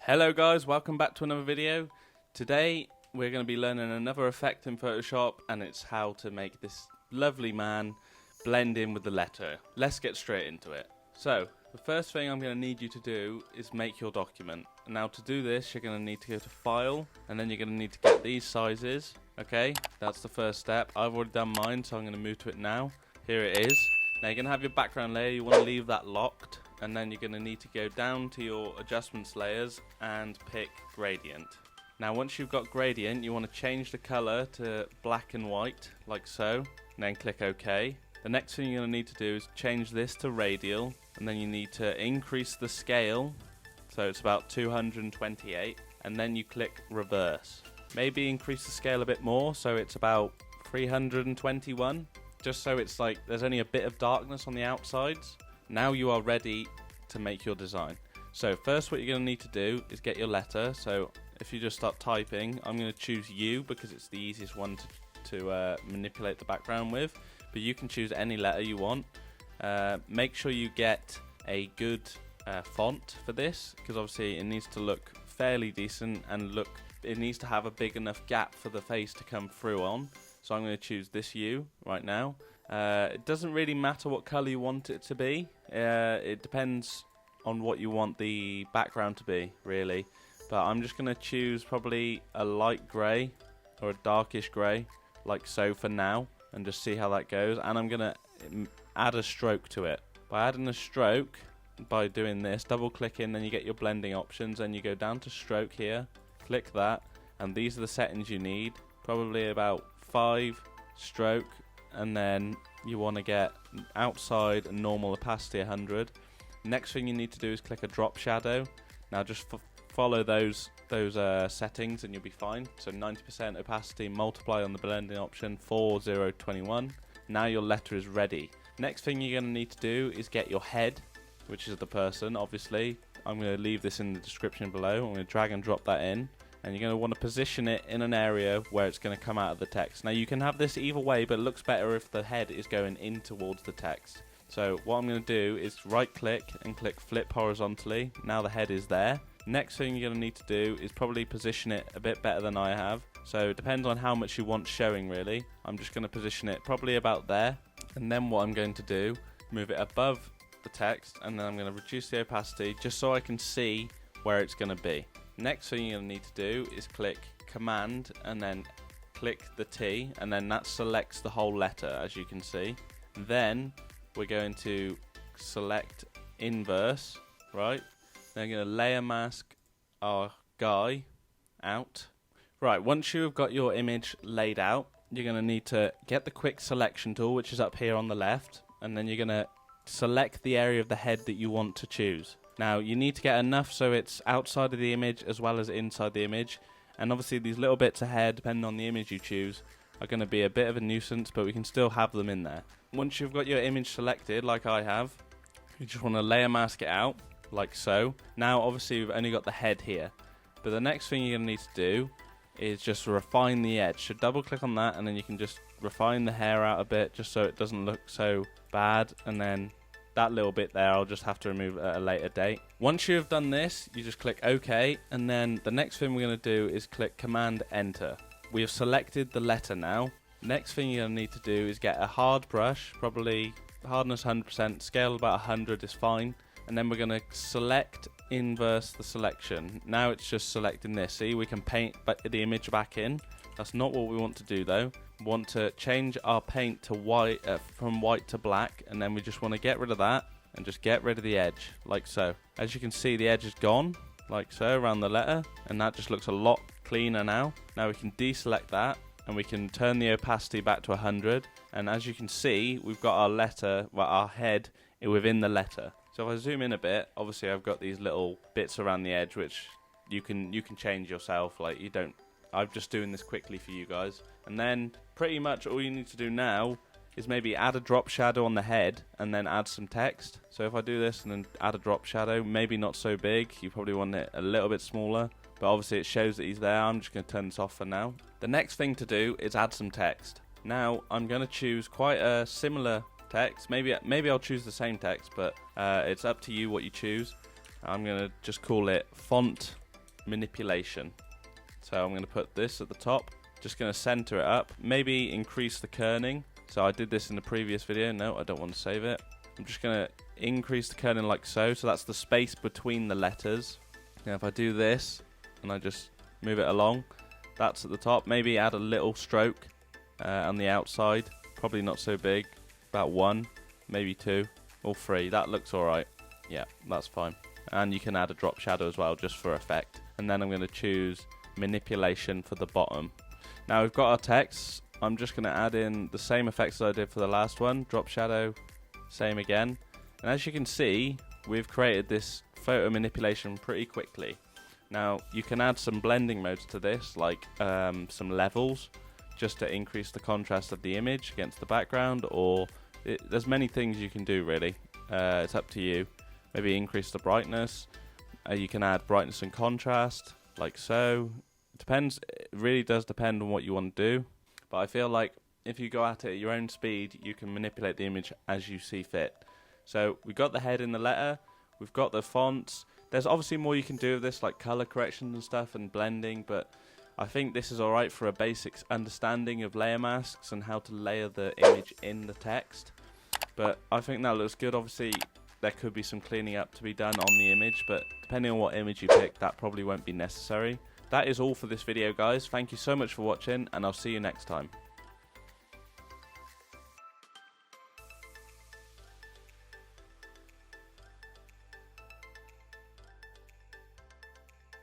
Hello guys, welcome back to another video. Today we're going to be learning another effect in Photoshop, and it's how to make this lovely man blend in with the letter. Let's get straight into it. So the first thing I'm going to need you to do is make your document. Now to do this you're going to need to go to File, and then you're going to need to get these sizes. Okay, that's the first step. I've already done mine, so I'm going to move to it now. Here it is. Now you're going to have your background layer, you want to leave that locked. And then you're going to need to go down to your adjustments layers and pick gradient. Now once you've got gradient, you want to change the color to black and white, like so, and then click OK. The next thing you're going to need to do is change this to radial, and then you need to increase the scale, so it's about 228, and then you click reverse. Maybe increase the scale a bit more, so it's about 321, just so it's like there's only a bit of darkness on the outsides. Now you are ready to make your design. So first what you're going to need to do is get your letter. So if you just start typing, I'm going to choose U because it's the easiest one to manipulate the background with, but you can choose any letter you want. Make sure you get a good font for this, because obviously it needs to look fairly decent, and it needs to have a big enough gap for the face to come through on. So I'm going to choose this U right now. It doesn't really matter what color you want it to be. It depends on what you want the background to be, really. But I'm just going to choose probably a light grey or a darkish grey, like so for now, and just see how that goes. And I'm going to add a stroke to it. By adding a stroke, by doing this, double click in, then you get your blending options, and you go down to stroke here, click that, and these are the settings you need. Probably about 5 stroke. And then you want to get outside and normal opacity 100. Next thing you need to do is click a drop shadow. Now just follow those settings and you'll be fine. So 90% opacity, multiply on the blending option, 4021. Now your letter is ready. Next thing you're going to need to do is get your head, which is the person, obviously. I'm going to leave this in the description below. I'm going to drag and drop that in. And you're going to want to position it in an area where it's going to come out of the text. Now you can have this either way, but it looks better if the head is going in towards the text. So what I'm going to do is right click and click flip horizontally. Now the head is there. Next thing you're going to need to do is probably position it a bit better than I have. So it depends on how much you want showing, really. I'm just going to position it probably about there. And then what I'm going to do, move it above the text, and then I'm going to reduce the opacity just so I can see where it's going to be. Next thing you're going to need to do is click Command and then click the T, and then that selects the whole letter, as you can see. Then we're going to select Inverse, right? Then we're going to layer mask our guy out. Right, once you've got your image laid out, you're going to need to get the quick selection tool, which is up here on the left, and then you're going to select the area of the head that you want to choose. Now you need to get enough so it's outside of the image as well as inside the image, and obviously these little bits ahead, depending on the image you choose, are going to be a bit of a nuisance, but we can still have them in there. Once you've got your image selected, like I have, you just want to layer mask it out, like so. Now obviously we've only got the head here, but the next thing you're going to need to do is just refine the edge. So double click on that, and then you can just refine the hair out a bit just so it doesn't look so bad, and then that little bit there I'll just have to remove at a later date. Once you've done this, you just click OK, and then the next thing we're going to do is click Command Enter. We have selected the letter now. Next thing you're going to need to do is get a hard brush, probably hardness 100%, scale about 100 is fine, and then we're going to select inverse the selection. Now it's just selecting this. See, we can paint the image back in. That's not what we want to do though. We want to change our paint to white, from white to black, and then we just want to get rid of that and just get rid of the edge, like so. As you can see, the edge is gone, like so, around the letter, and that just looks a lot cleaner now. Now we can deselect that, and we can turn the opacity back to 100, and as you can see, we've got our letter, well, our head within the letter. So if I zoom in a bit, obviously I've got these little bits around the edge which you can change yourself. Like, you don't, I'm just doing this quickly for you guys. And then pretty much all you need to do now is maybe add a drop shadow on the head and then add some text. So if I do this and then add a drop shadow, maybe not so big, you probably want it a little bit smaller, but obviously it shows that he's there. I'm just going to turn this off for now. The next thing to do is add some text. Now I'm going to choose quite a similar text. Maybe I'll choose the same text, but it's up to you what you choose. I'm going to just call it font manipulation. So I'm going to put this at the top. Just going to center it up. Maybe increase the kerning. So I did this in the previous video. No, I don't want to save it. I'm just going to increase the kerning like so. So that's the space between the letters. Now if I do this and I just move it along, that's at the top. Maybe add a little stroke on the outside. Probably not so big. About 1, maybe 2 or 3. That looks alright. Yeah, that's fine. And you can add a drop shadow as well, just for effect. And then I'm going to choose manipulation for the bottom. Now we've got our text. I'm just going to add in the same effects as I did for the last one. Drop shadow, same again. And as you can see, we've created this photo manipulation pretty quickly. Now you can add some blending modes to this, like some levels, just to increase the contrast of the image against the background, or there's many things you can do really. It's up to you. Maybe increase the brightness. You can add brightness and contrast, like so. It depends. It really does depend on what you want to do. But I feel like if you go at it at your own speed, you can manipulate the image as you see fit. So we've got the head in the letter. We've got the fonts. There's obviously more you can do with this, like color corrections and stuff and blending, but I think this is alright for a basic understanding of layer masks and how to layer the image in the text. But I think that looks good. Obviously there could be some cleaning up to be done on the image, but depending on what image you pick, that probably won't be necessary. That is all for this video, guys. Thank you so much for watching, and I'll see you next time.